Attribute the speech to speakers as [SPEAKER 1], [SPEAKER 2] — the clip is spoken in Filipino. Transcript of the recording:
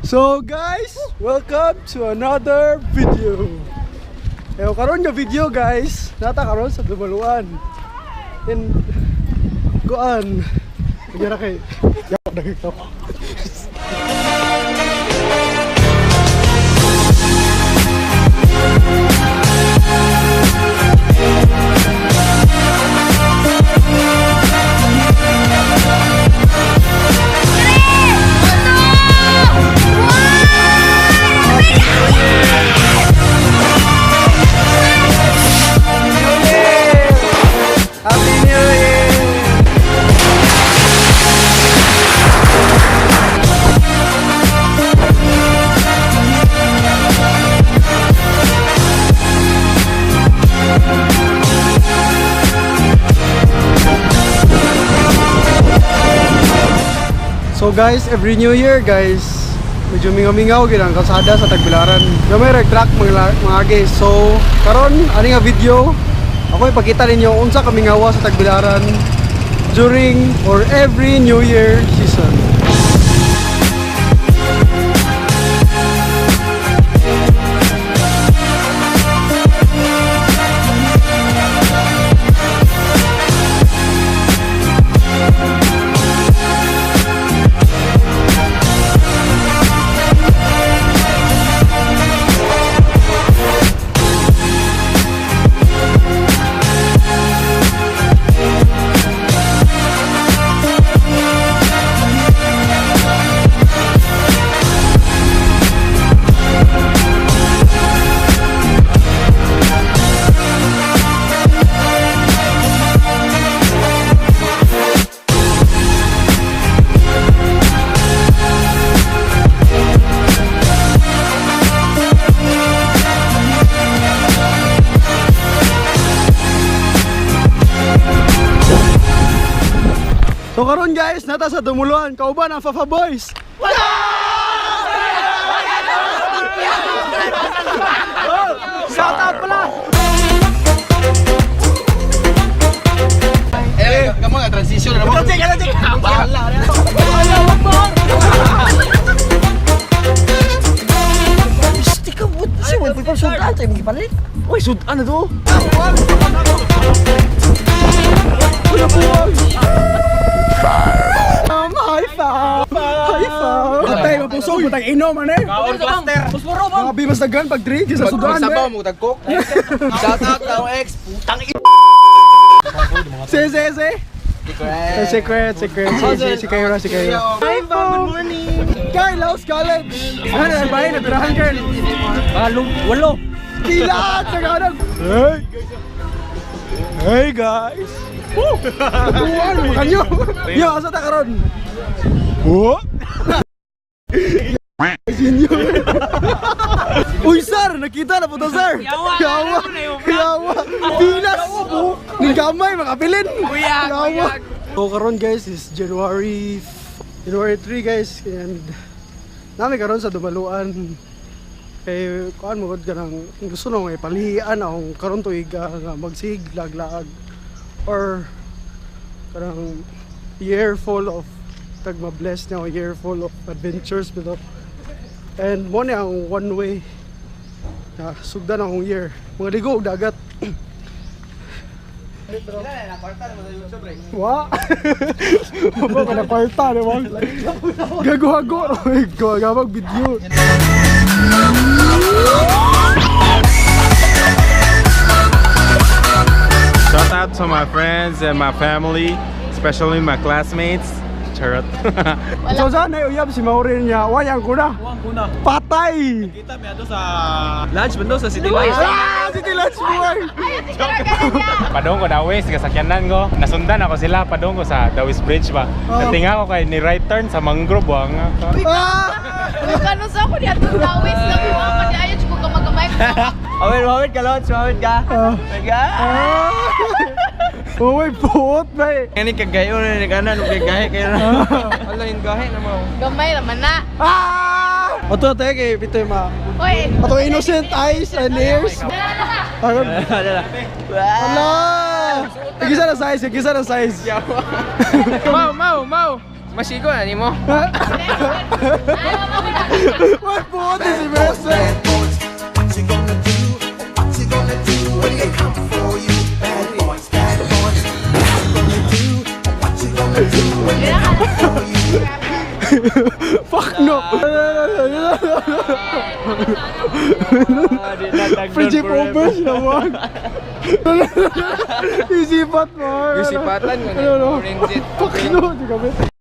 [SPEAKER 1] So guys, welcome to another video. Karon nga video guys, nata karon sa Dumaluan. In kuan. Kaya kay yak dagito. So guys, every New Year guys, medyo mingaw-mingaw gid ang kalsada sa Tagbilaran. Gamay reg truck mga guys. So karon ani nga video, ako ipakita ninyo unsa kamingawa sa Tagbilaran during or every New Year season. So karon guys, nata sa Dumuluan, kauban ang Fafa Boys. Shout out pala.
[SPEAKER 2] Kamu nggak transition?
[SPEAKER 1] Uy, sudan na to. High five! High five! Patay, mapusog, matang inom, ano eh?
[SPEAKER 2] Kaon cluster.
[SPEAKER 1] Puspuro ba? Mga bimas na gan, pag drink, sa sudan,
[SPEAKER 2] Sabaw
[SPEAKER 1] eh?
[SPEAKER 2] mo tagkok. Shout out na ang ex. Putang ina.
[SPEAKER 1] Si. Secret. Si Kayo.
[SPEAKER 2] Hi, good morning.
[SPEAKER 1] Carlos College! Ano, bahay, nagtirahan, Carl?
[SPEAKER 3] Walo.
[SPEAKER 1] Kilat! Sa kanang! Hey guys! Woo! Nabuhan! Makanyo! Yo, asa ta karon? Oh! Senior! Uy, sir! Nakita na po to, sir! Yawa! Pilas! Ng gamay, makapilin! Yawa! So karon guys is January 3 guys, and namin karon sa Dumaluan. Kay kuan mo ka nang gusto nang ipalihian akong karon tuig nga magsig laglaag or kanang year full of tagma-bless niya, a year full of adventures below. And mo ni ang one way na sugdan akong year. Mga ligo og dagat. Wa. Mo ka na kwarta naman. Gago-gago. Gagawag video.
[SPEAKER 3] Shout out to my friends and my family, especially my classmates. Charot.
[SPEAKER 1] So saan na uyab si Maureen niya? Wayang kuna. Patay!
[SPEAKER 3] Kita ba sa lunch bando sa City Lights?
[SPEAKER 1] City Lights boy!
[SPEAKER 3] Padong ko Dawis, kasakyanan ko. Nasundan ako sila padong ko sa Dawis Bridge ba. Natinga ko kay ni right turn sa mangrove wang.
[SPEAKER 4] Kano sa ako niya itong Dawis na po ako niya ayun ko kamag-kamay ko.
[SPEAKER 2] Awit ka, Lods. Awit ka.
[SPEAKER 1] Uy, puot ba eh!
[SPEAKER 2] Ini kagayo na ni kanan, kagahe kayo na. Ala yung gahe na mo.
[SPEAKER 4] Gamay naman na.
[SPEAKER 1] Ato tayo kay Pitoy ma.
[SPEAKER 4] Uy!
[SPEAKER 1] Ato innocent eyes and ears. Aron. Ala! Igisa na size, igisa na size.
[SPEAKER 3] Mau.
[SPEAKER 2] Masigo na nimo.
[SPEAKER 1] What po si Mercer?
[SPEAKER 5] What you gonna do? What you gonna do when they come for you? Bad boys, bad boys. What you gonna do? What you gonna do when they come for you?
[SPEAKER 1] Fuck no! Friendship over naman. Isipat mo.
[SPEAKER 2] Yung sipatan mo
[SPEAKER 1] Ano, no?
[SPEAKER 2] na.
[SPEAKER 1] Fuck no! Di kami.